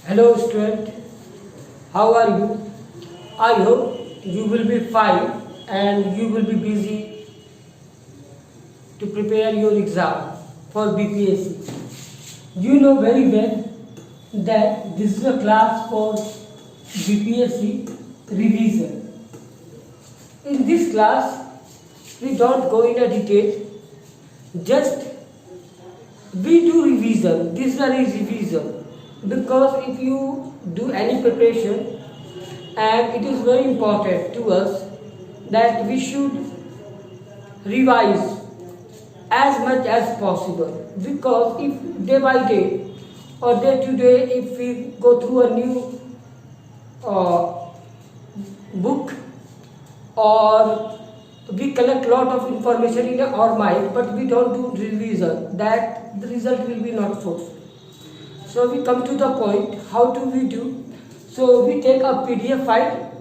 Hello student, how are you? I hope you will be fine and you will be busy to prepare your exam for BPSC. You know very well that this is a class for BPSC revision. In this class, we don't go in a detail, just we do revision. This is a revision because if you do any preparation, and it is very important to us that we should revise as much as possible, because if day by day or day to day if we go through a new book, or we collect lot of information in our mind but we don't do revision, that the result will be not forced. So we come to the point, how do we do? So we take a PDF file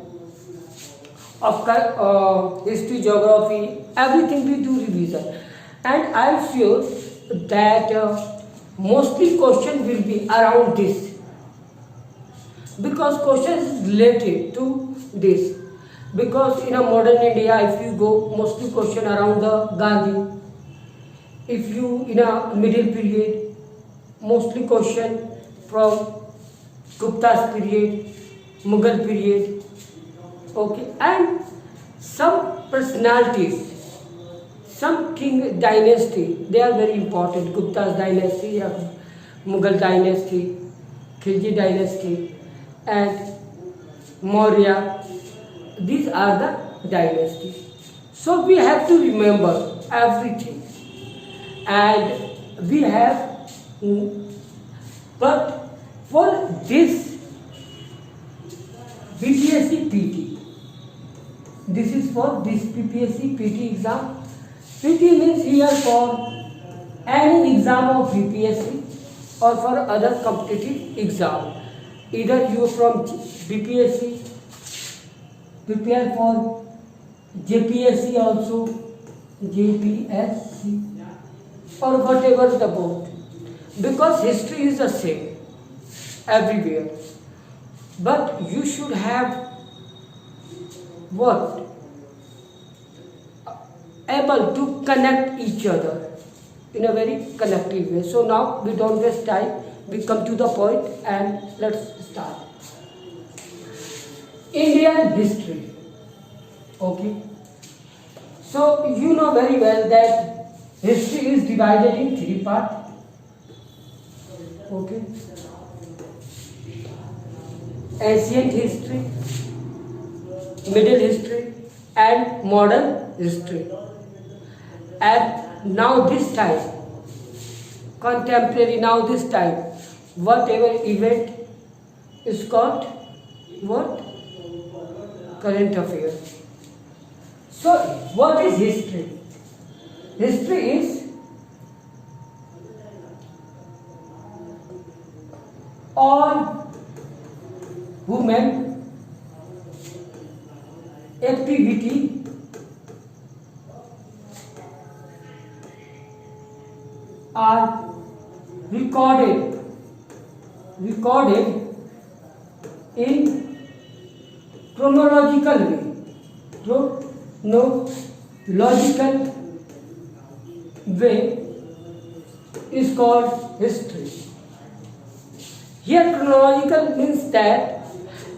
of history, geography, everything we do revision, and I am sure that mostly question will be around this, because question is related to this. Because in a modern India, if you go, mostly question around the Gandhi. If you in a middle period, mostly question from Gupta's period, Mughal period, okay, and some personalities, some king dynasty, they are very important. Gupta's dynasty, Mughal dynasty, Khilji dynasty, and Maurya. These are the dynasties. So we have to remember everything, and we have, but for this BPSC PT, this is for this BPSC PT exam. PT means here for any exam of BPSC or for other competitive exam. Either you are from BPSC, prepare for JPSC also, JPSC, or whatever the board, because history is the same everywhere, but you should have what? Able to connect each other in a very connective way. So now we don't waste time, we come to the point and let's start. Indian history. Okay. So you know very well that history is divided in three parts. Okay. Ancient history, middle history, and modern history. And now this time, contemporary, now this time, whatever event is called what? Current affairs. So what is history? History is all human activity are recorded in chronological way. Chronological way is called history. Here chronological means that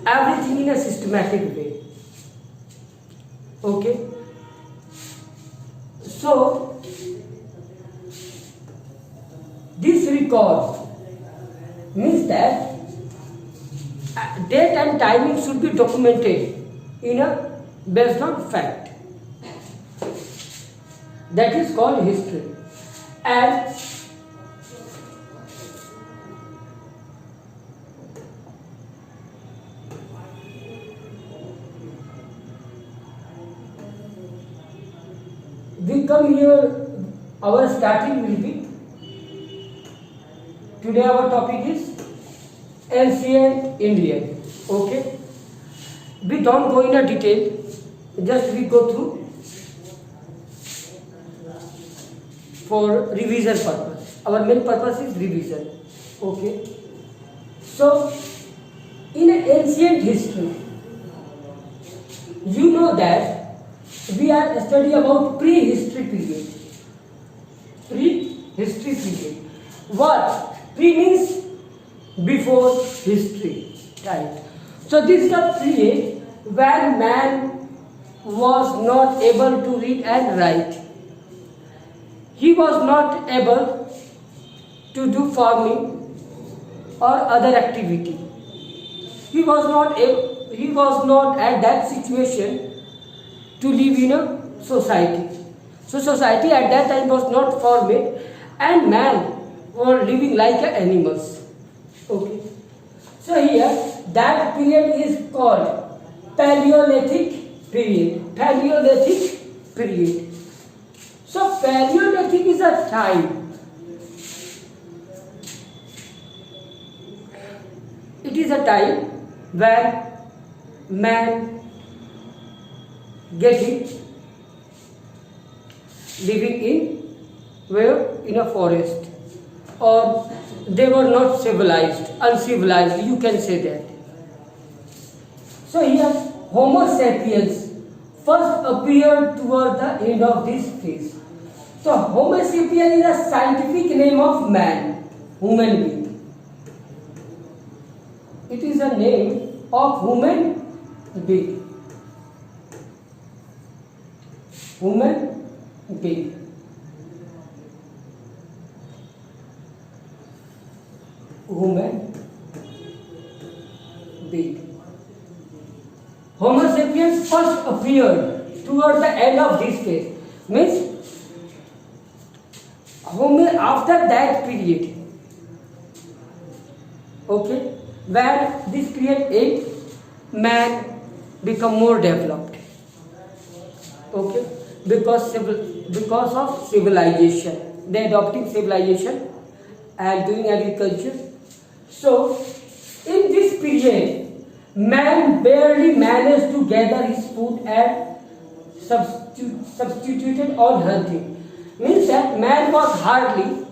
everything in a systematic way. Okay. So this record means that date and timing should be documented in a based on fact. That is called history. And we come here, our starting will be, today our topic is ancient Indian. Okay. We don't go in a detail, just we go through for revision purpose. Our main purpose is revision. Okay. So In ancient history, you know that we are studying about prehistory period. Prehistory period. What? Pre means before history time. So this is the period when man was not able to read and write. He was not able to do farming or other activity. He was not at that situation to live in a society. So society at that time was not formed and man were living like animals. Okay. So here that period is called Paleolithic period. Paleolithic period. So Paleolithic is a time. It is a time when man getting living in a forest, or they were not civilized, uncivilized, you can say that. So here Homo sapiens first appeared toward the end of this phase. So Homo sapiens is a scientific name of man, human being. It is a name of human being. Human being. Human being. Homo sapiens first appeared toward the end of this phase. Means after that period. Okay, when this period ends, man become more developed. Okay, because of civilization, they adopting civilization and doing agriculture. So in this period, man barely managed to gather his food and substituted on hunting. Means that man was hardly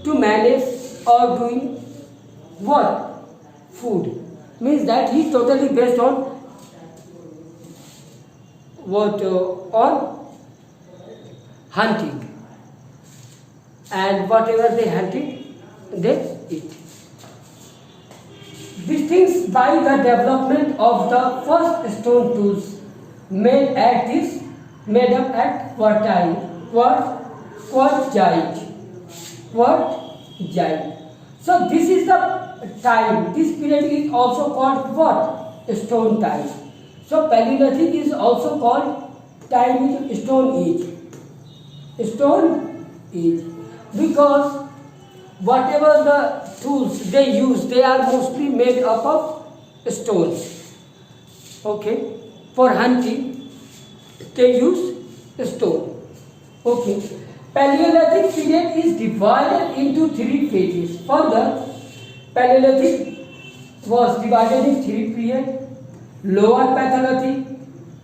to manage or doing what? Food. Means that he totally based on what? On hunting. And whatever they hunted, they eat. These things by the development of the first stone tools made up at quartzite. So this is the time. This period is also called what? Stone time. So Paleolithic is also called time with Stone Age. Stone Age. Because whatever the tools they use, they are mostly made up of stones. Okay. For hunting, they use stone. Okay. Paleolithic period is divided into three phases. Further, Paleolithic was divided in three periods: Lower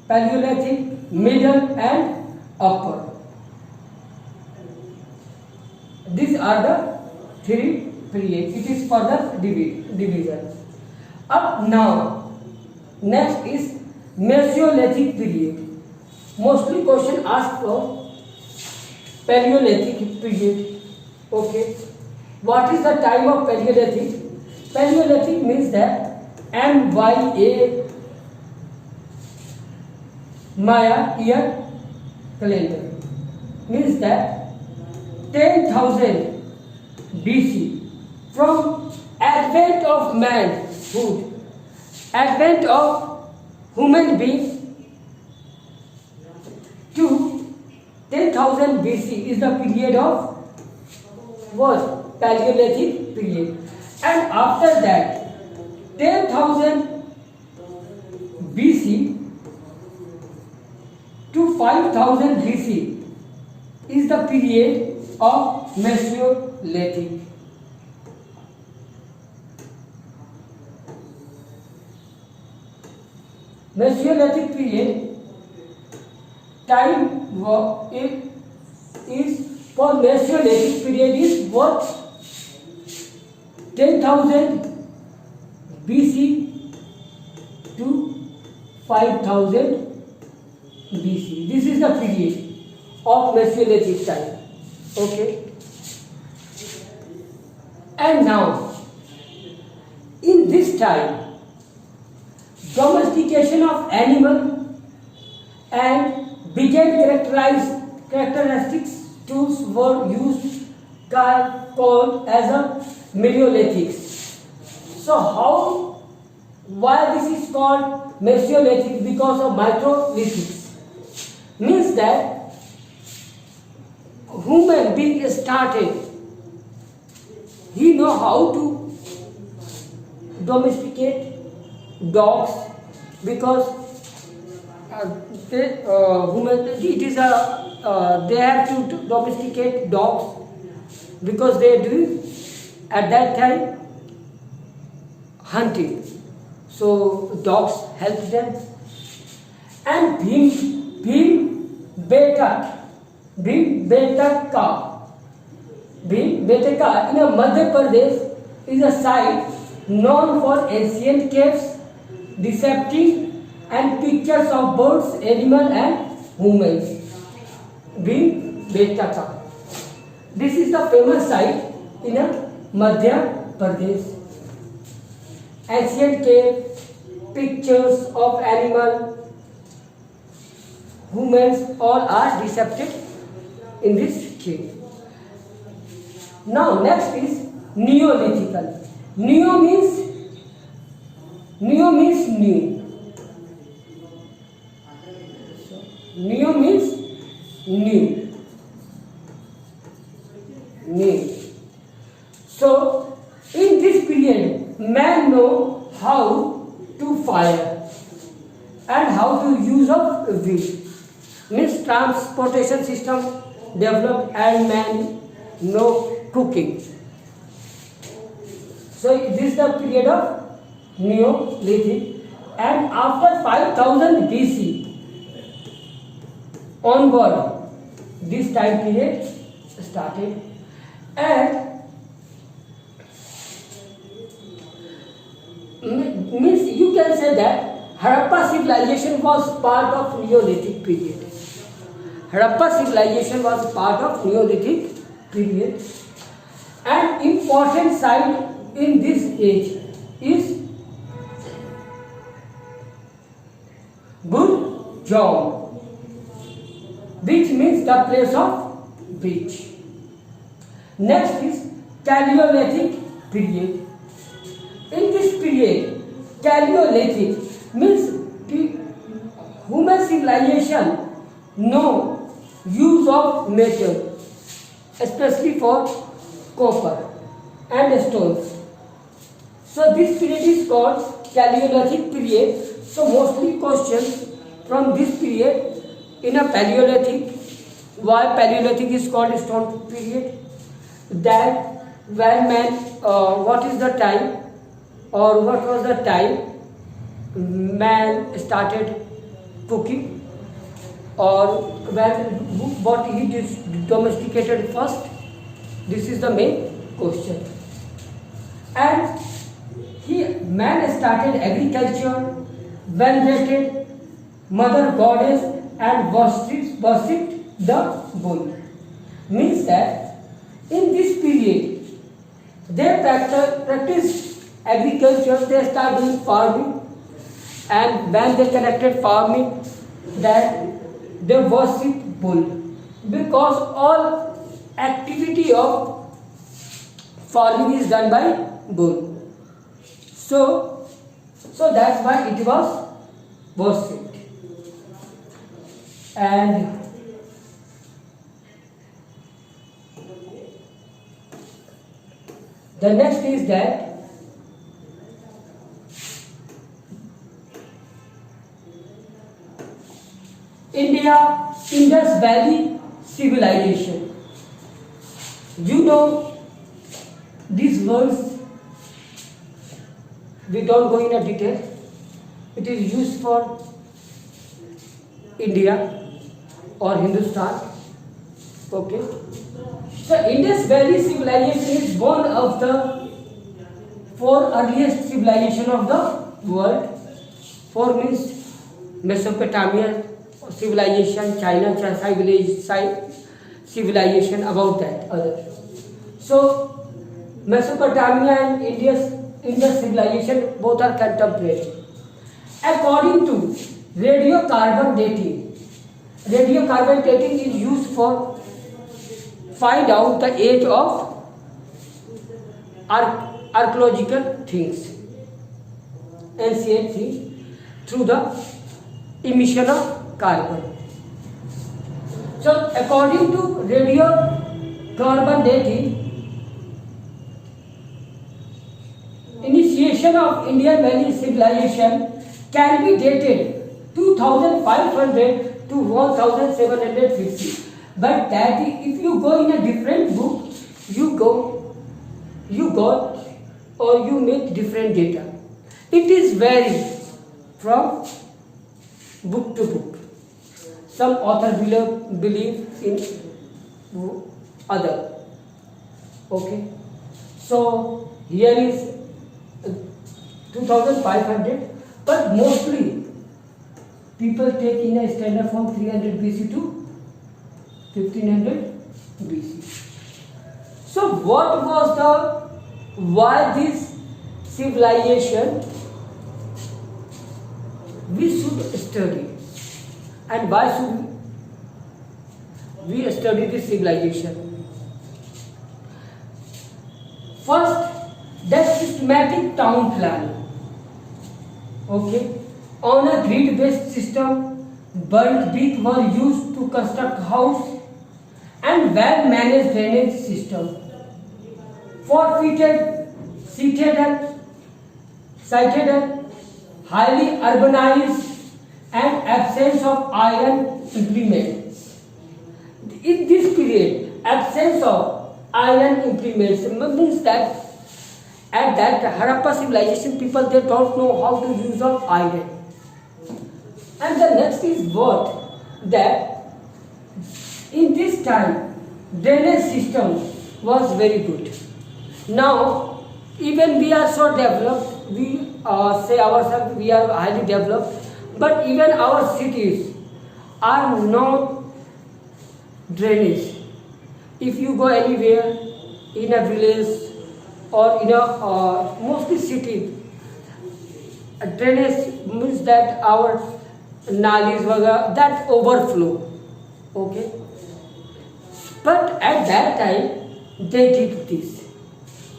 Paleolithic, Middle, and Upper. These are the three periods. It is further division. Up now, next is Mesolithic period. Mostly question asked for Paleolithic period. Okay. What is the time of Paleolithic? Paleolithic means that MYA Maya year calendar. Means that 10,000 BC, from advent of manhood, advent of human being to 10,000 BC is the period of what? Paleolithic period. And after that, 10,000 BC to 5,000 BC is the period of Mesolithic. Mesolithic period time is for Mesolithic period is what? 10,000 BC to 5000 BC. This is the period of Mesolithic time. Okay. And now, in this time, domestication of animal and began characteristics tools were used called as a Mesolithic. So why this is called Mesolithic? Because of microlithics. Means that human being started, he know how to domesticate dogs because they have to domesticate dogs because they do at that time hunting. So dogs help them. And Bhimbetka in Madhya Pradesh is a site known for ancient caves, depicting and pictures of birds, animals and humans. Bhimbetka. This is the famous site in Madhya Pradesh. Ancient cave, pictures of animal, humans, all are depicted in this cave. Now next is Neolithical. Neo means new. Neo means new. So in this period, man know how to fire and how to use of wood. Means transportation system developed and man know cooking. So this is the period of Neolithic, and after 5000 BC onward, this time period started, and means you can say that Harappa civilization was part of Neolithic period. Harappa civilization was part of Neolithic period, and important site in this age is Burjong, which means the place of beach. Next is Paleolithic period. In this period, Paleolithic means human civilization no use of metal, especially for copper and stones. So this period is called Paleolithic period. So mostly questions from this period in a Paleolithic. Why Paleolithic is called stone period? That when man, what is the time or what was the time man started cooking, or what he domesticated first? This is the main question. And man started agriculture, venerated mother goddess and worshipped the bull. Means that in this period they practiced agriculture, they started doing farming, and when they connected farming, then they worship bull, because all activity of farming is done by bull. So that's why it was worshipped. And the next is that India, Indus Valley civilization. You know these words, we don't go in a detail. It is used for India or Hindustan. Okay. So Indus Valley civilization is one of the four earliest civilization of the world. Four means Mesopotamia civilization, China civilization, about that other. So Mesopotamia and Indus civilization both are contemporary. According to radiocarbon dating is used for find out the age of archaeological things, ancient things, through the emission of carbon. So according to radiocarbon dating, initiation of Indian Valley civilization can be dated 2500 to 1750. But that if you go in a different book, you got or you make different data. It is varying from book to book. Some author believe in other. Okay. So here is 2500, but mostly people take in a standard from 300 BC to 1500 BC. So what was why this civilization we should study, and why should we study this civilization? First, the systematic town planning. Okay, on a grid-based system, burnt brick were used to construct house and well-managed drainage system. Fortified citadel, highly urbanized, and absence of iron implements. In this period, absence of iron implements means that at that Harappa civilization, people they don't know how to use of iron. And the next is what? That in this time, drainage system was very good. Now, even we are so developed, we say ourselves we are highly developed, but even our cities are not drainage. If you go anywhere in a village or in a mostly city, drainage means that our nalis that overflow. Okay, but at that time they did this,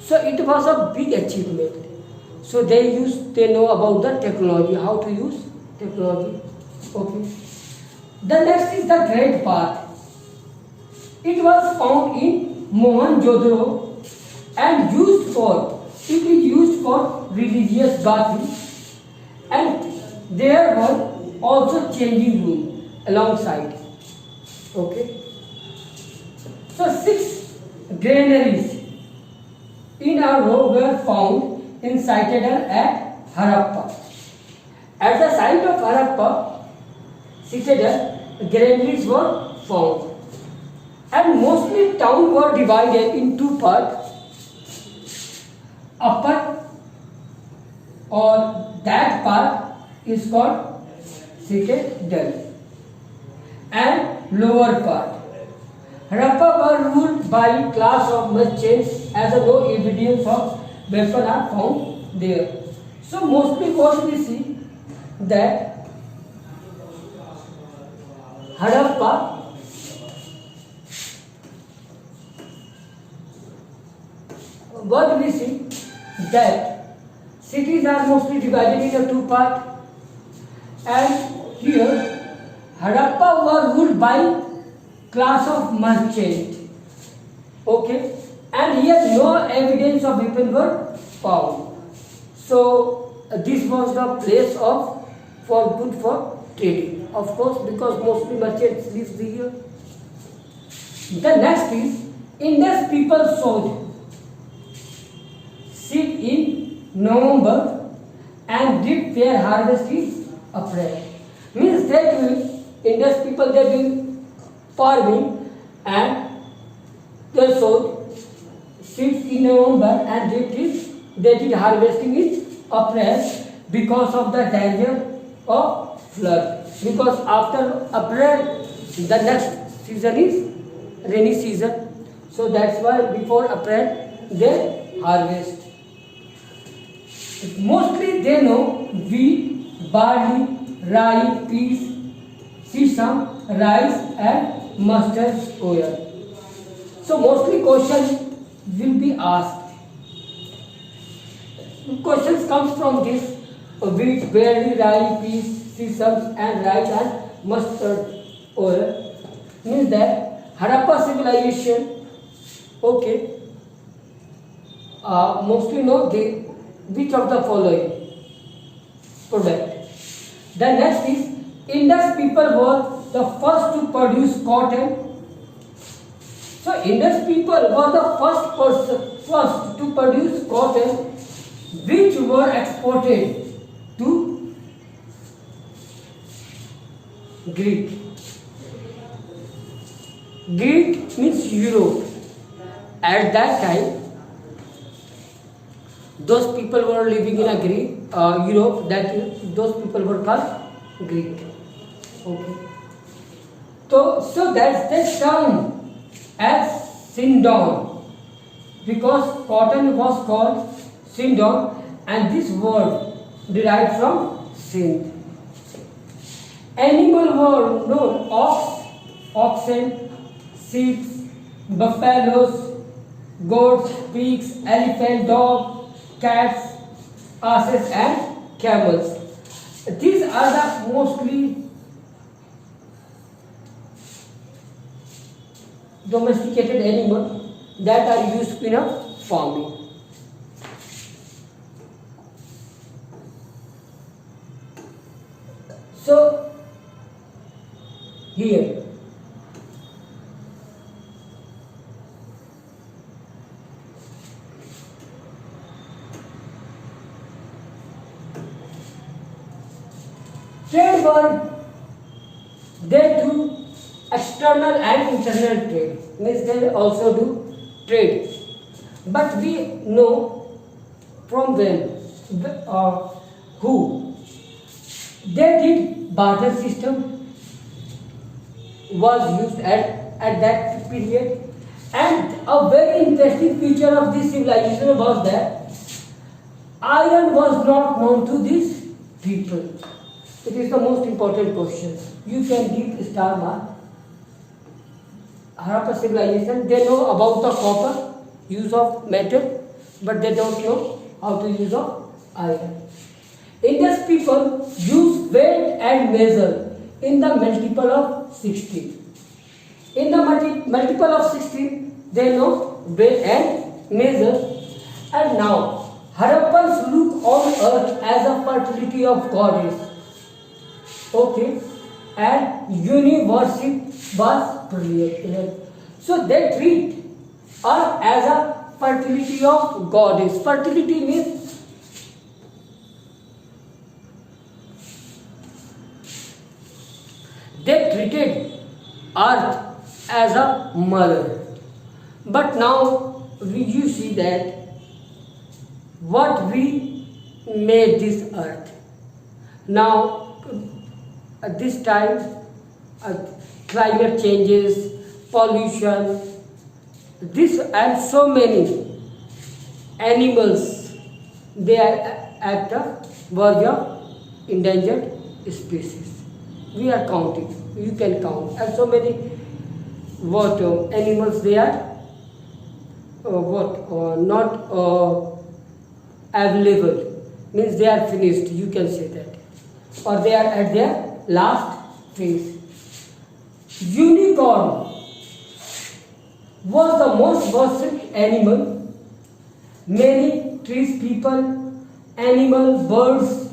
so it was a big achievement. So they know about the technology, how to use technology. Okay, the next is the Great Bath. It was found in Mohenjo-daro and it is used for religious bathing, and there were also changing room alongside. Okay, so 6 granaries in a row were found in citadel at Harappa. At the site of Harappa citadel, granaries were found, and mostly town were divided in 2 parts. Upper or that part is called citadel, and lower part. Harappa were ruled by class of merchants, as no evidence of weapon are found there. So mostly what we see that Harappa what we see that cities are mostly divided into 2 parts, and here Harappa were ruled by class of merchant. Okay, and here no evidence of weapon were found. So this was the place for good for trading, of course, because mostly merchants live here. The next is Indus people sowed seed in November and did their harvest in April. Means that Indus people they do farming and they sowed seeds in November and did it they did harvesting in April because of the danger of flood. Because after April, the next season is rainy season. So that's why before April they harvest. Mostly they know wheat, barley, rye, peas, sesame, rice and mustard oil. So mostly question will be asked. Questions comes from this wheat, barley, rye, peas, sesame and rice and mustard oil. Means that Harappa civilization, okay, mostly know the which of the following product. The next is Indus people were the first to produce cotton. So Indus people were the first to produce cotton, which were exported to Greek. Greek means Europe. At that time, those people were living in a Greek, Europe. Those people were called Greek. Okay. So that's the term as Sindon, because cotton was called Sindon, and this word derived from Sind. Animal were known: oxen, sheep, buffaloes, goats, pigs, elephant, dog, cats, asses and camels. These are the mostly domesticated animals that are used in a farming. So here trade were they do external and internal trade, means they also do trade, but we know from them who they did barter system was used at that period. And a very interesting feature of this civilization was that iron was not known to these people. It is the most important question. You can give star mark. Harappa civilization, they know about the copper, use of metal, but they don't know how to use of iron. Indus people use weight and measure in the multiple of 16. In the multiple of 16, they know weight and measure. And now, Harappans look on earth as a fertility of goddess. Okay, and worship was brilliant. So they treat earth as a fertility of goddess. Fertility means they treated earth as a mother. But now you see that what we made this earth. Now at this time climate changes, pollution, this and so many animals, they are at the verge of endangered species. We are counting, you can count, and so many animals they are not available, means they are finished, you can say that, or they are at their last phase. Unicorn was the most worshipped animal. Many trees, people, animals, birds,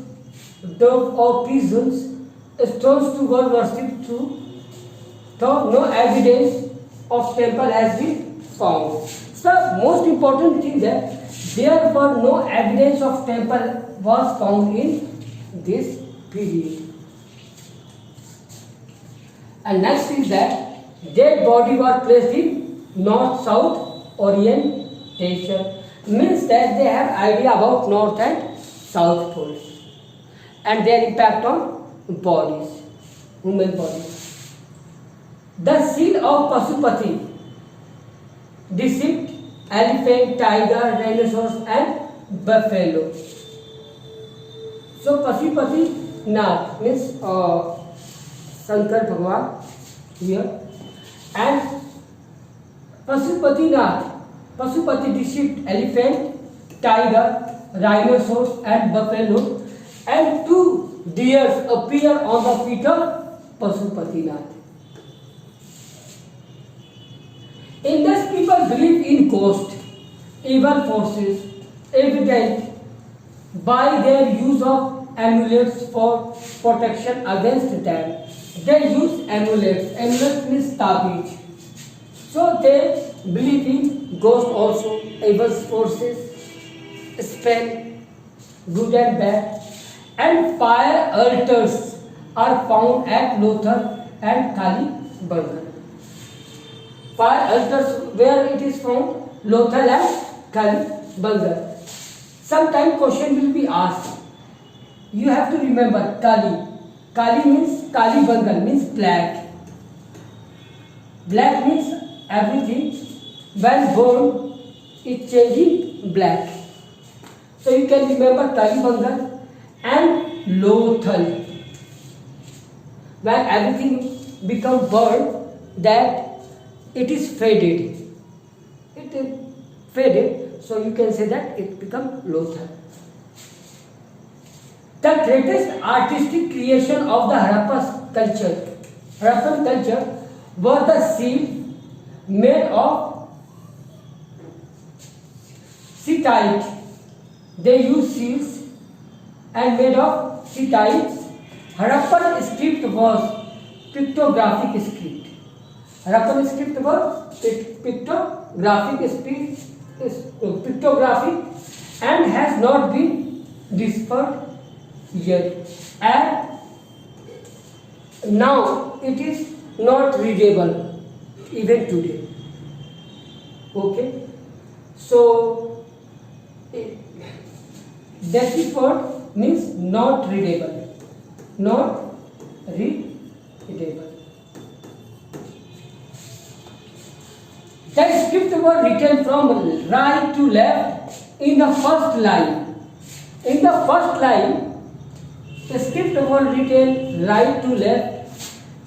doves or pigeons, stones to were worshipped too. So no evidence of temple has been found. So most important thing that there were no evidence of temple was found in this period. And next is that dead body were placed in north-south orientation. means that they have idea about north and south poles and their impact on bodies, human bodies. The seal of Pasupati depicts elephant, tiger, rhinoceros and buffalo. So Pasupati Nath means Shankar Bhagwan here, and Pasupati Nath, Pasupati depicts elephant, tiger, rhinoceros and buffalo, and two deers appear on the feet of Pasupati Nath. Indus people believe in ghosts, evil forces, evident by their use of amulets for protection against them. They use amulets. Amulets means tabiz. So they believe in ghosts also, evil forces, spell, good and bad. And fire altars are found at Lothal and Kalibangan. Fire altars where it is found? Lothal and Kalibangan. Sometime question will be asked. You have to remember Kali. Kali means Kalibangan means black. Black means everything when born is changing black. So you can remember Kalibangan and Lothal. When everything become burned, that it is faded. It is faded, so you can say that it become Lothal. The greatest artistic creation of the Harappan culture were the seal made of cetite. They use seals and made of cetites. Harappan script was pictographic script. Harappan script was pictographic and has not been deciphered yet, and now it is not readable even today. Okay, so deciphered means not readable, not readable. The script was written from right to left in the first line. In the first line, the script was written right to left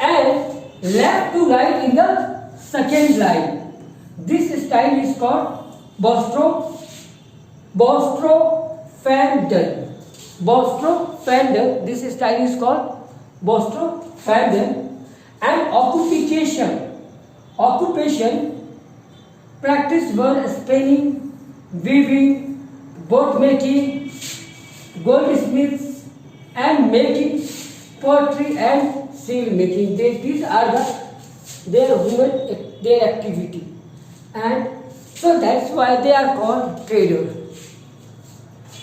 and left to right in the second line. This style is called Bostrofandel. Bostrofandel. This style is called Bostrofandel. And occupation practiced were spinning, weaving, boat making, goldsmiths, and making poetry and seal making. These are their activity, and so that's why they are called traders.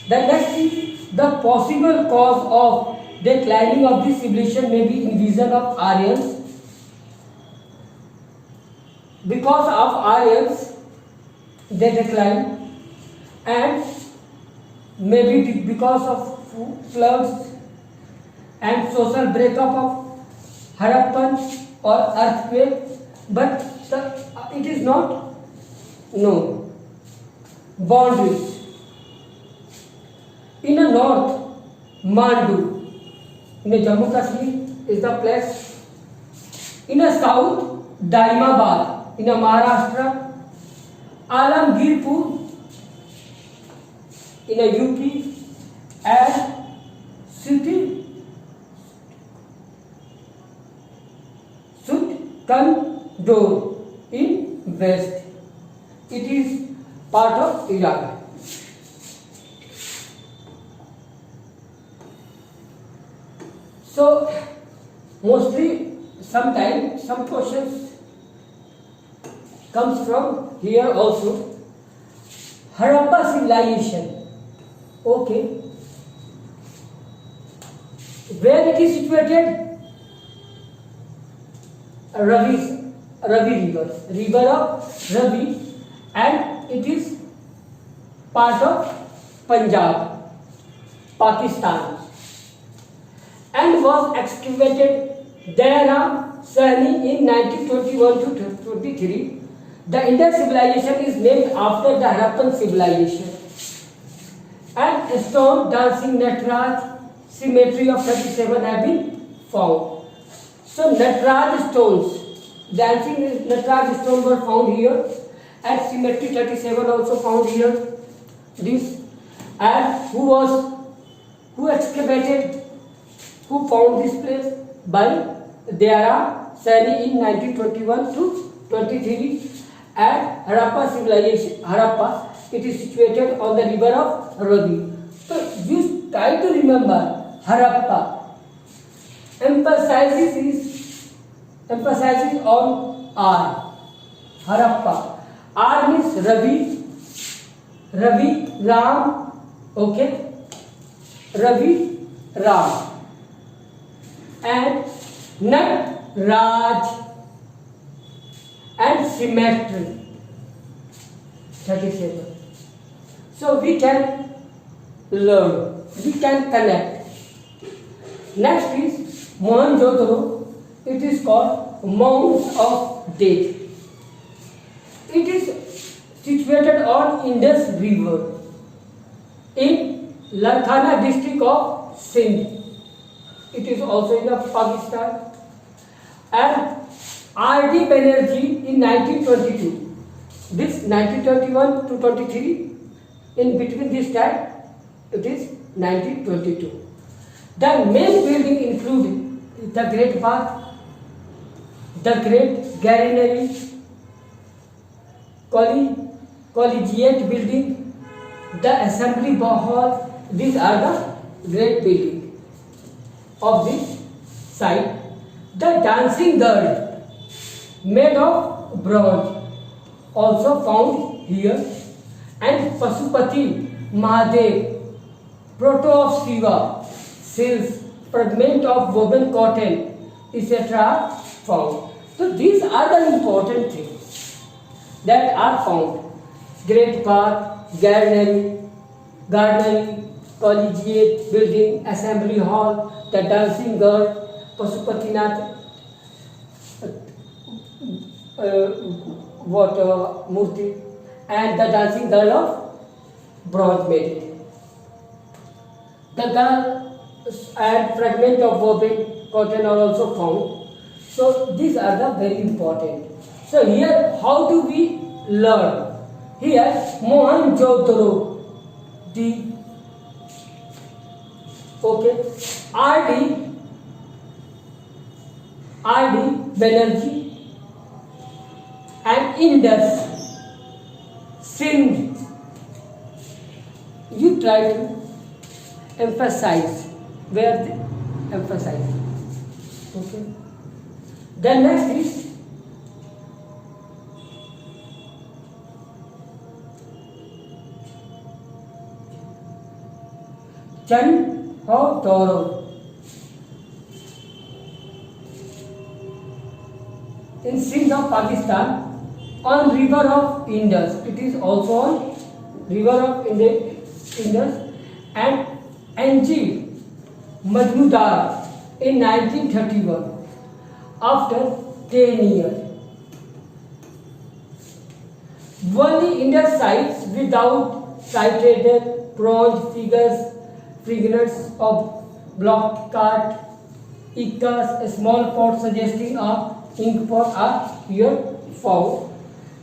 The next is the possible cause of declining of this civilization may be invasion of Aryans. Because of Aryans, they decline, and maybe because of floods and social breakup of Harappan or earthquake, but it is not known. Boundaries. In the north, Mandu. In the Jammu Kashmir is the place. In the south, Daimabad. In the Maharashtra, Alamgirpur. In the UP, and Sutkandur in west. It is part of Iraq. So mostly sometimes some questions comes from here also. Harappa civilization. Okay. Where it is situated? Ravi river of Ravi, and it is part of Punjab, Pakistan, and was excavated Dairam Sahni in 1921 to 23. The Indus civilization is named after the Harappan civilization. And stone dancing Nataraj cemetery of 37 have been found. So Nataraj stones, dancing Nataraj stone were found here. At cemetery 37 also found here. This, and who excavated, who found this place? By Dairam Sahni in 1921 to 23. And Harappa civilization, Harappa, it is situated on the river of Ravi. So you try to remember Harappa. Emphasizes on R. Harappa. R means Ravi, Ram, okay, Ravi, Ram, and Nat, Raj, and symmetry, 37. So we can learn, we can connect. Next is Mohenjo-daro. It is called Mounds of Death. It is situated on Indus River in Larkana district of Sindh. It is also in Pakistan. And R.D. Banerjee in 1922. This 1921 to 23. In between this time, it is 1922. The main building include the Great Bath, the Great Granary, Collegiate Building, the Assembly Hall. These are the great buildings of this site. The Dancing Girl, made of bronze, also found here. And Pasupati Mahadev, proto of Shiva, silks, fragment of woven cotton, etc. found. So these are the important things that are found. Great Bath, Granary, Collegiate Building, Assembly Hall, the Dancing Girl, Pasupatinath, Murti, and the Dancing Girl of bronze made it. The girl and fragment of woven cotton are also found. So these are the very important. So here, how do we learn? Here, Mohenjo-daro, the R.D. Banerjee, and Indus, Sindh. You try to emphasize where the emphasize. Okay. Then next is Chan-ho-daro. In Sindh of Pakistan, on river of Indus. It is also on river of Indus. And Anji Majmudar in 1931, after 10 years. Only Indus sites without cited bronze figures of block cart, ikas, a small pot suggesting a ink pot are here found.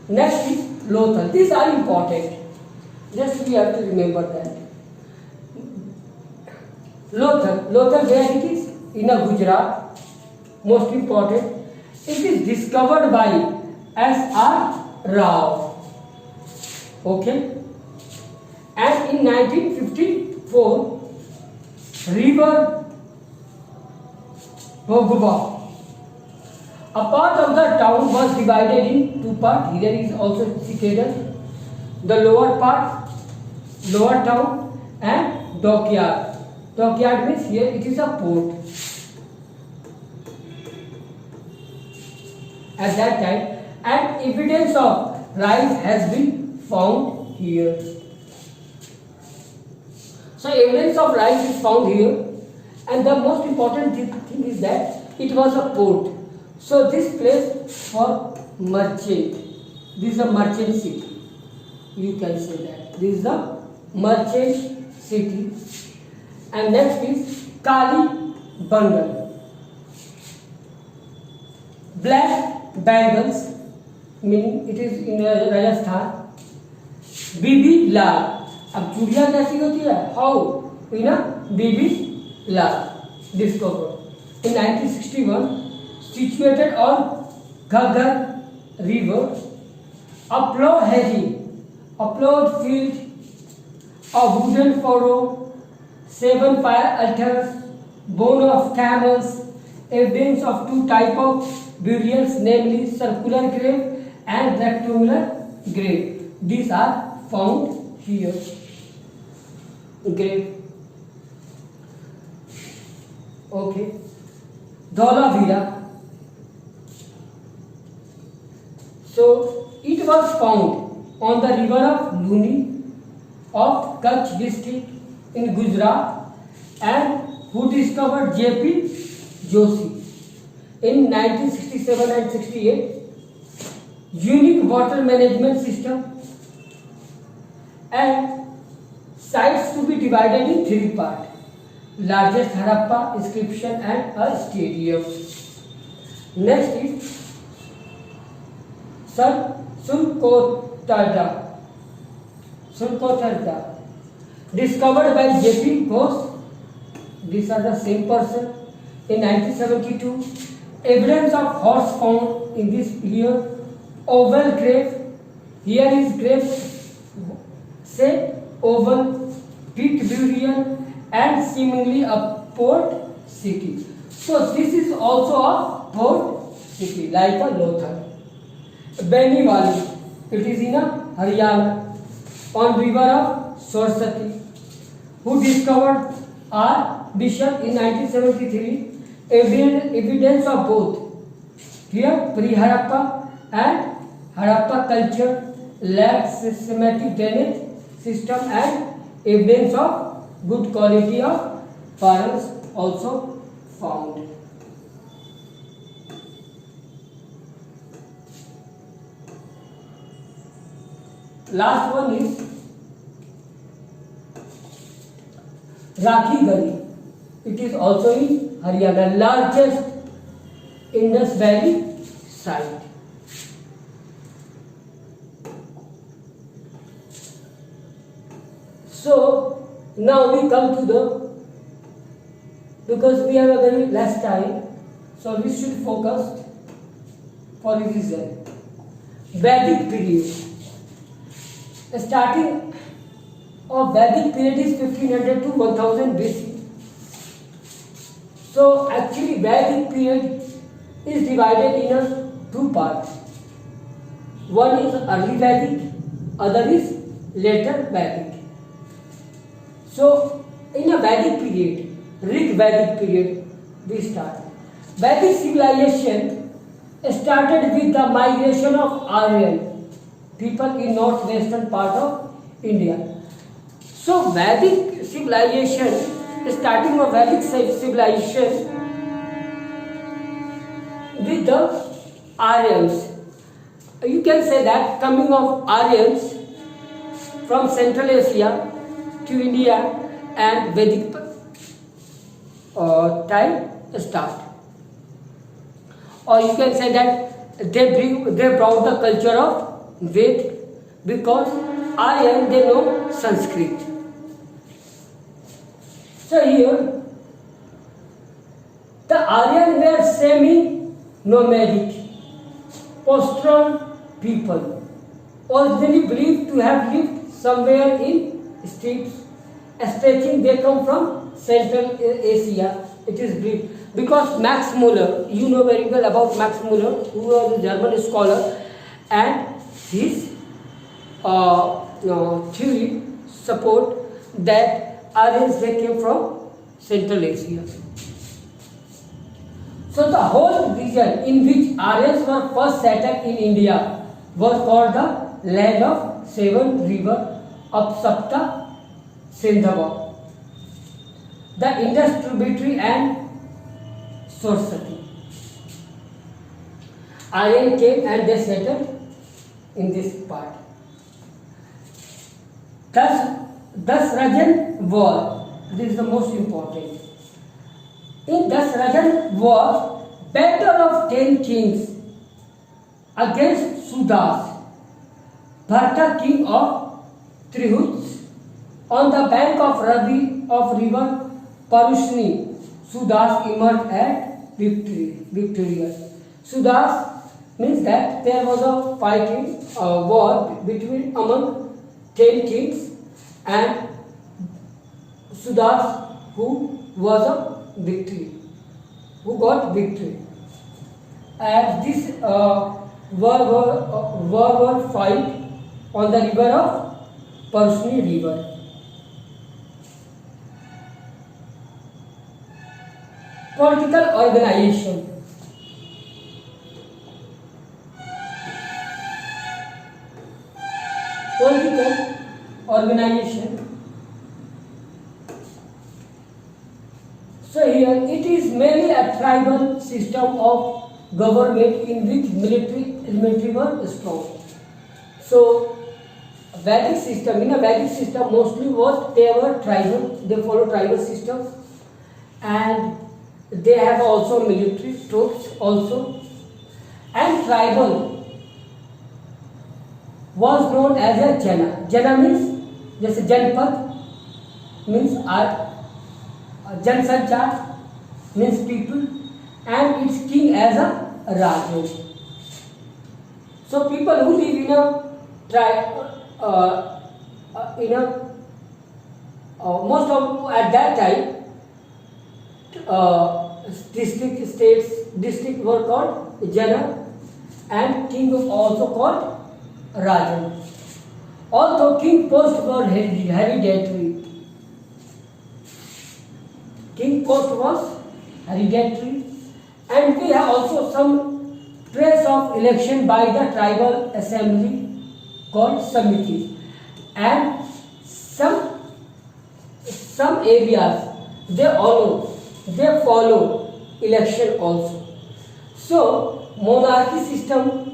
Next is Lothal. These are important. Just we have to remember that. Lothal where it is? In Gujarat. Most important. It is discovered by S.R. Rao. Okay. And in 1954, river Bhogwa. A part of the town was divided in two parts. Here is also situated the lower part, lower town, and dockyard. Dockyard means here it is a port. At that time, and evidence of rice has been found here. So evidence of rice is found here, and the most important thing is that it was a port. So this place for merchant. This is a merchant city. You can say that this is the merchant city. And next is Kali Bangal. Black bangles, meaning it is in Rajasthan. बीबी लाल. अब चूड़िया कैसी होती है? How in BB Lal discovered in 1961, situated on Ghaggar River. Upload field, a wooden furrow, 7 fire altars, bone of camels, evidence of 2 types of burials, namely circular grave and rectangular grave. These are found here. Grave. Okay. Dholavira. So it was found on the river of Luni of Kutch district in Gujarat, and who discovered J.P. Joshi in 1967 and 68. Unique water management system, and sites to be divided in 3 parts: largest Harappa inscription and a stadium. Next is Sulkotada, discovered by J.P. Ghosh. These are the same person in 1972. Evidence of horse found in this period. Oval grave. Here is grave, say oval, pit burial, and seemingly a port city. So this is also a port city, like a Lothal. Beniwali, it is in Haryana, on river of Saraswati. Who discovered? R. Bishop in 1973. Evidence of both. Here pre-Harappa and Harappa culture, lab systematic drainage system, and evidence of good quality of piles also found. Last one is Rakhi Gari. It is also in Haryana, largest Indus Valley site. So now we come to because we have a very less time, so we should focus for revision. Vedic period. Starting of Vedic period is 1500 to 1000 BC. So actually Vedic period is divided in 2 parts. One is early Vedic, other is later Vedic. So in a Vedic period, Rig Vedic period, we start. Vedic civilization started with the migration of Aryan people in northwestern part of India. So Vedic civilization, starting of Vedic civilization with the Aryans. You can say that coming of Aryans from Central Asia to India and Vedic time start. Or you can say that they brought the culture of Ved, because Aryan they know Sanskrit. So here the Aryan were semi-nomadic pastoral people, originally believed to have lived somewhere in steppes stretching. They come from Central Asia. It is believed because Max Muller, you know very well about Max Muller, who was a German scholar, and his theory support that Aryans they came from Central Asia. So the whole region in which Aryans were first settled in India was called the land of 7 rivers of Sapta Sindhava. the Indus tributary and Saraswati. Aryan came and they settled in this part. Dasrajan War, this is the most important. In Dasrajan War, battle of 10 kings against Sudas, Bharata king of Trihuts, on the bank of river Parushni, Sudas emerged at victorious. Sudas means that there was a fighting, war among 10 kings, and Sudas who got victory. And this war fight on the river of Parushni river. Political organization. So here it is mainly a tribal system of government in which military were strong. So Vedic system, in a Vedic system mostly they were tribal, they follow tribal system, and they have also military troops also, and tribal was known as a Jana. Jana means, just Janpad means Jansanchar means people, and its king as a Raja. So people who live in a most of at that time district were called Jana, and king was also called Rajan. Although king posts were hereditary. King post was hereditary, and we have also some trace of election by the tribal assembly called Samitis, and some areas they follow election also. So monarchy system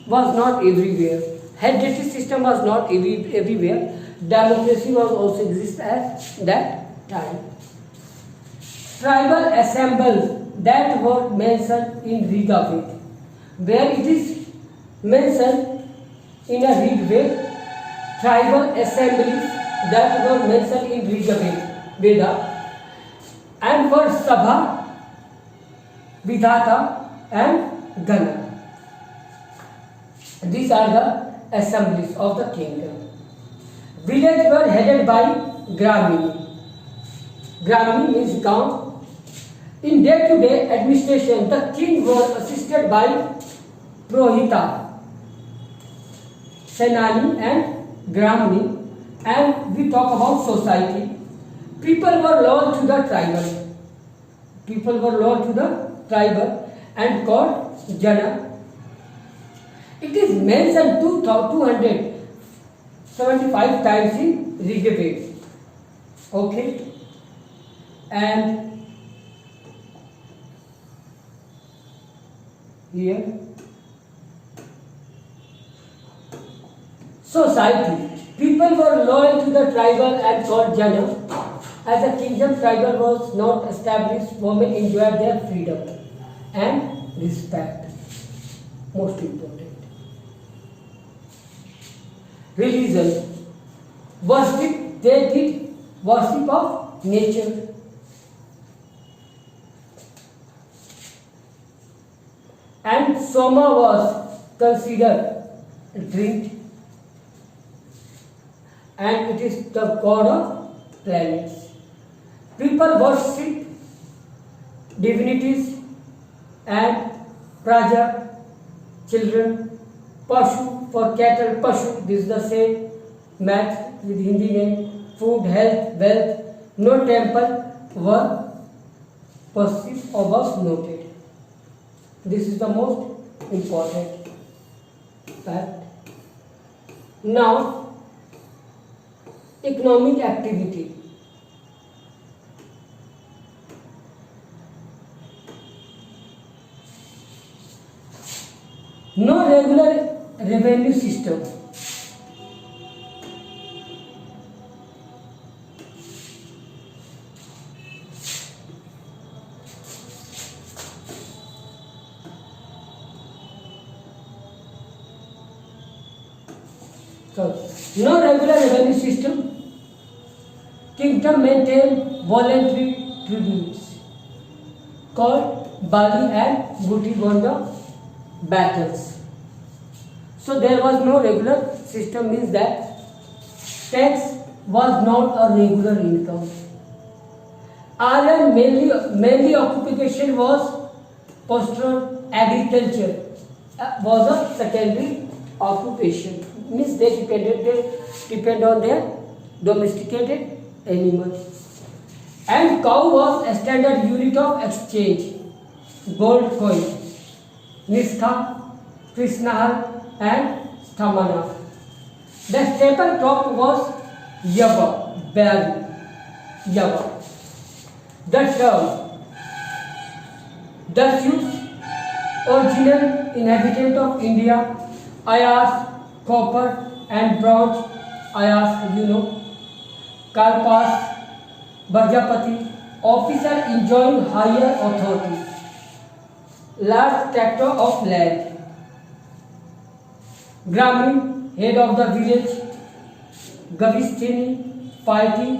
was not everywhere. Hereditary system was not everywhere. Democracy was also exist at that time. Tribal assemblies that were mentioned in Riga Veda, where it is mentioned in a Rig tribal assemblies that were mentioned in Riga Veda, and were Sabha, Vidhata and Gana. These are the assemblies of the kingdom. Villages were headed by Gramini. Gramini means Gaon. In day-to-day administration, the king was assisted by Prohita, Senani and Gramini. And we talk about society. People were loyal to the tribal. And called Jana. It is mentioned 275 times in Rigveda. Okay? And here, society. People were loyal to the tribal and called Jana. As a kingdom, tribal was not established, women enjoyed their freedom and respect. Most important. Religion. Worship, they did worship of nature. And Soma was considered drink, and it is the god of planets. People worship divinities and praja, children, pashu for cattle, pashu, this is the same math with Hindi name, food, health, wealth. No temple were perceived or was noted. This is the most important fact. Now, economic activity. No regular revenue system. So, no regular revenue system. Kingdom maintained voluntary tributes called Bali and Butibonda battles. So there was no regular system, means that tax was not a regular income. Ireland mainly occupation was pastoral agriculture, was a secondary occupation, means they depend on their domesticated animals. And cow was a standard unit of exchange. Gold coin, Nistha, Krishnahar and Stamana. The staple crop was yava, berry, yava. The term Dachus, original inhabitant of India, Ayas, copper and bronze, Ayas, Kalpas, Barjapati, officer enjoying higher authority, large tractor of land, Gramin, head of the village, Gavistini, fighting,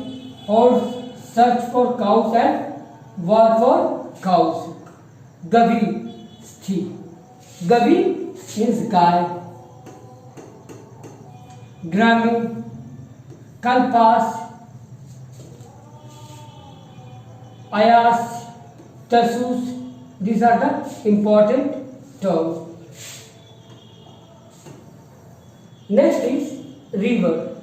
horse, search for cows and war for cows, Gavi, Sthi. Gavi means guy, Gramin, Kalpas, Ayas, Tasus, these are the important terms. Next is river.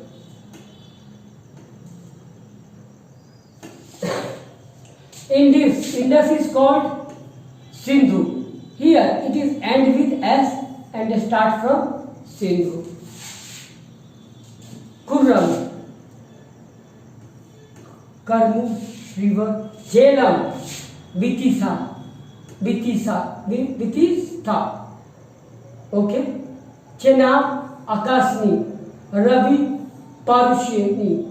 Indus is called Sindhu. Here it is end with S and start from Sindhu. Kurram, Karmu, river. Jhelum, Vitisa, okay. Chenab, Akasni, Ravi, Parushni.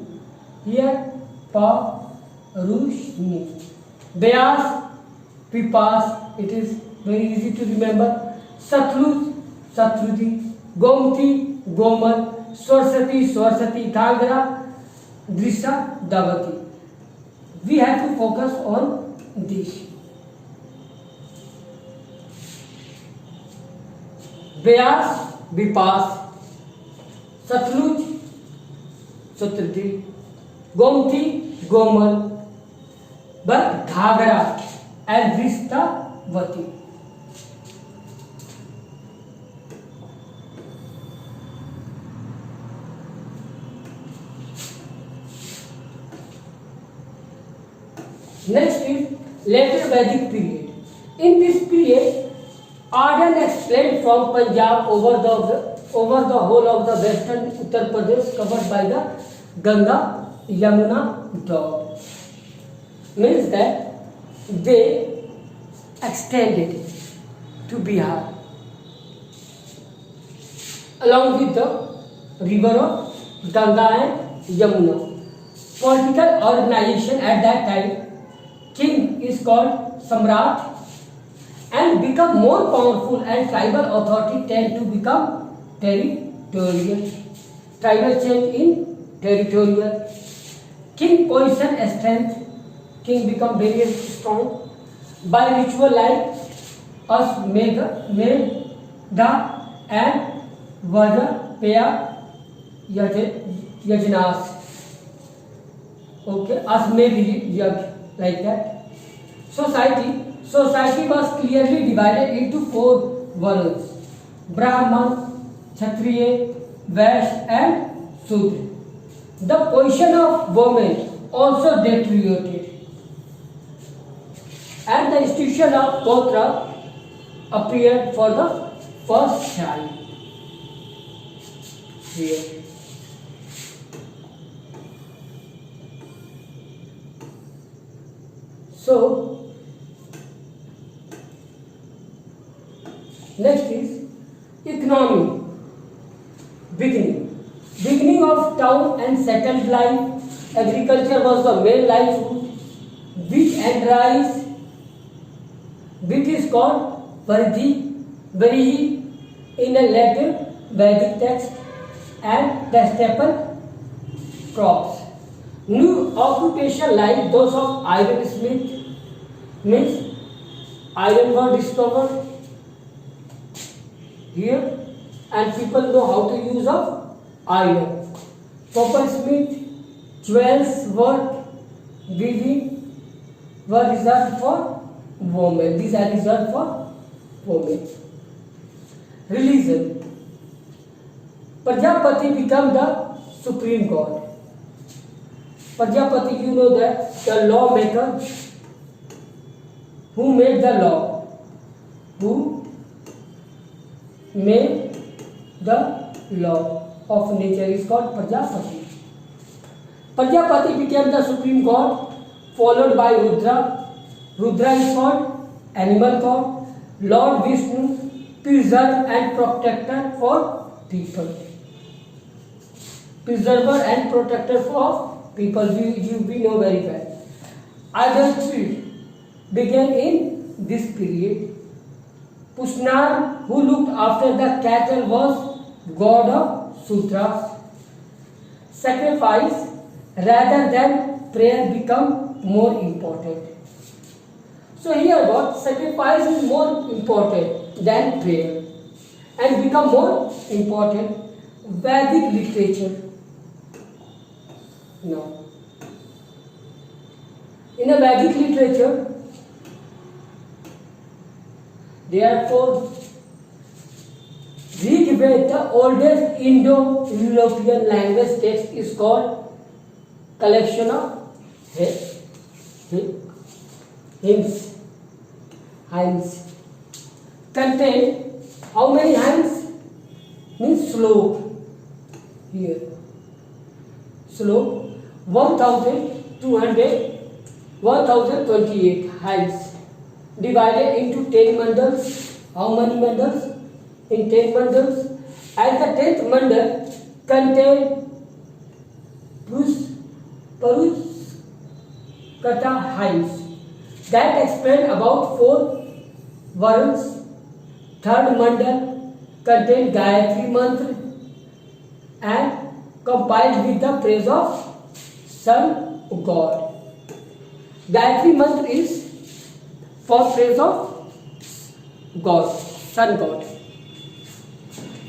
Here Parushni. Beas, Pipas, it is very easy to remember. Satluj, Satrudi. Gomti, Gomal. Swarsati, Thagra, Drisha, Davati. We have to focus on this. Beas, Bipas, Satluj, Satrudi, Gomti, Gomal, but Ghagra and Vristavati. Next is later Vedic period. In this period, Aryan explained from Punjab over the whole of the western Uttar Pradesh covered by the Ganga Yamuna drought. Means that they extended to Bihar along with the river of Ganga and Yamuna. Political organization at that time, king is called Samrat, and become more powerful, and tribal authority tend to become territorial. Tribal change in territorial. King position strength. King become very strong by ritual like Asmedha and Vajapaya Yajnas. Okay, Asmedh Yaj, like that. Society was clearly divided into four varnas: Brahman, Kshatriya, Vaishya and Shudra. The position of women also deteriorated, and the institution of Potra appeared for the first time. Here. So, next is Beginning of town and settled life. Agriculture was the main livelihood. Wheat and rice. Wheat is called Varihi in a later Vedic text, and the staple crops. New occupation like those of iron smith, means iron were discovered here, and people know how to use of iron. Coppersmith, jewels work, weaving were reserved for women. These are reserved for women. Religion. Prajapati became the supreme god. Prajapati, you know that the lawmaker who made the law, who made the law of nature is called Prajapati. Prajapati became the supreme god, followed by Rudra. Rudra is called animal god, Lord Vishnu, preserver and protector for people. Preserver and protector for people, we know very well. Idolatry began in this period. Pushnar, who looked after the cattle, was god of sutras. Sacrifice rather than prayer become more important. So here what? Sacrifice is more important than prayer and become more important. Vedic literature. No. In a Vedic literature, therefore, Rig Veda, the oldest Indo-European language text, is called collection of hymns. Contain how many hymns? Means slope. Here. Slope 1028 hymns divided into 10 mandals. How many mandals? In 10 mandals. And the 10th mandal contain Paruskata hymns that explain about 4 Varuns. 3rd mandal contain Gayatri mantra and compiled with the praise of Sun God. Gayatri mantra is for praise of God, Sun God.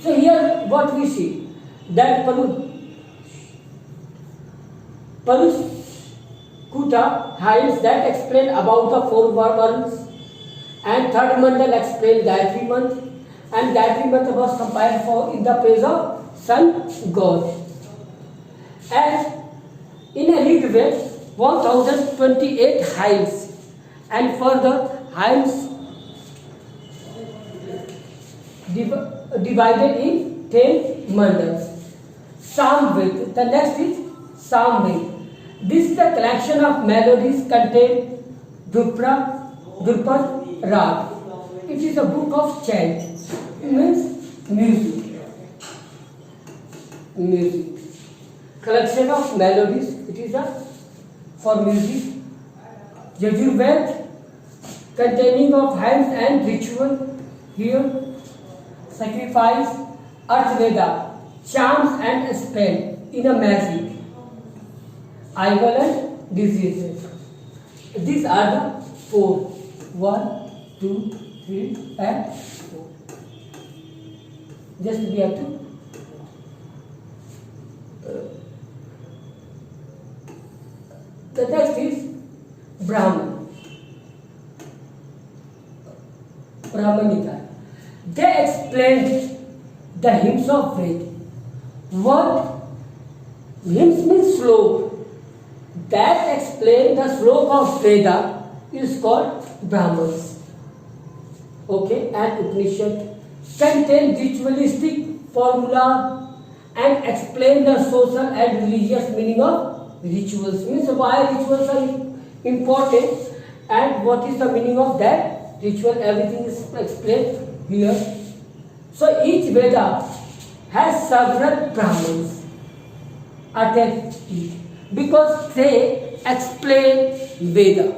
So here what we see, that Paruskuta hymns that explain about the 4 Varuns, and 3rd mandal explain Gayatri mantra, and Gayatri mantra was compiled for in the praise of Sun God. And in a Rig Veda, 1028 hymns, and further hymns divided in 10 mandals. Samved, the next is Samved. This is the collection of melodies contained Drupad Rag. It is a book of chant. It means music. Collection of melodies. It is for music. Yajurved, containing of hymns and ritual. Here, sacrifice. Arthveda, charms and spell in a magic. Evil and diseases. These are the 4. 1, 2, 3 and 4. Just we have to the next is Brahmanika. They explained the hymns of Veda. What hymns means slope. That explain the slope of Veda is called Brahmans. Okay, and Upanishad contain ritualistic formula and explain the social and religious meaning of rituals. Means why rituals are important and what is the meaning of that ritual. Everything is explained here. So each Veda has several Brahmans. authority because they explain Veda.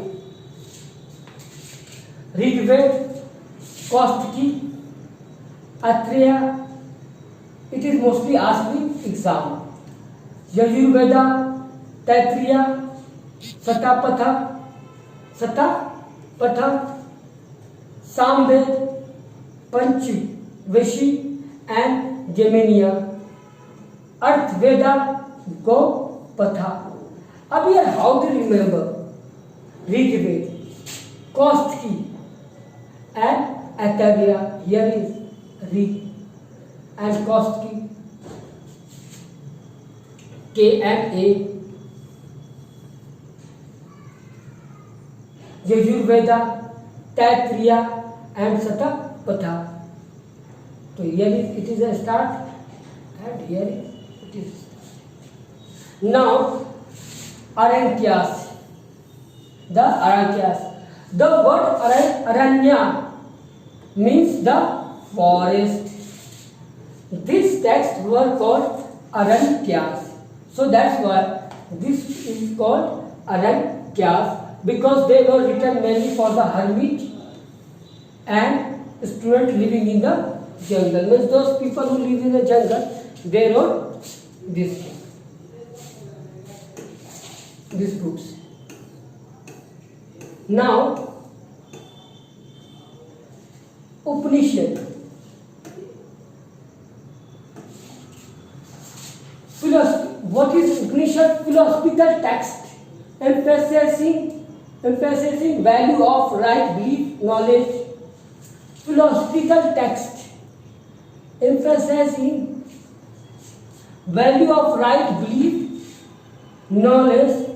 Rigveda, Kaustiki, Atreya, it is mostly asked in exam. Yajurveda, Taittiriya, Satapatha, Samved, Panchveshi and Geminiya. Earth Veda, Gopatha. Ab here how to remember Rigveda, Kaustiki and Atreya. Here is Rig and Kaustiki, KMA. Yajurveda, Taittiriya and Satapatha. So here it is a start and here it is. Now Arankyas. The Arankyas. The word Aranya means the forest. This text were called Arankyas. So that's why this is called Arankyas, because they were written mainly for the hermit and student living in the jungle. Means those people who live in the jungle, they wrote these books. Now Upanishad. What is Upanishad? Philosophical text emphasizing value of right belief, knowledge. Philosophical text emphasizing value of right belief, knowledge,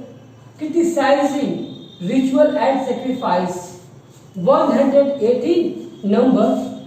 criticizing ritual and sacrifice. 118 number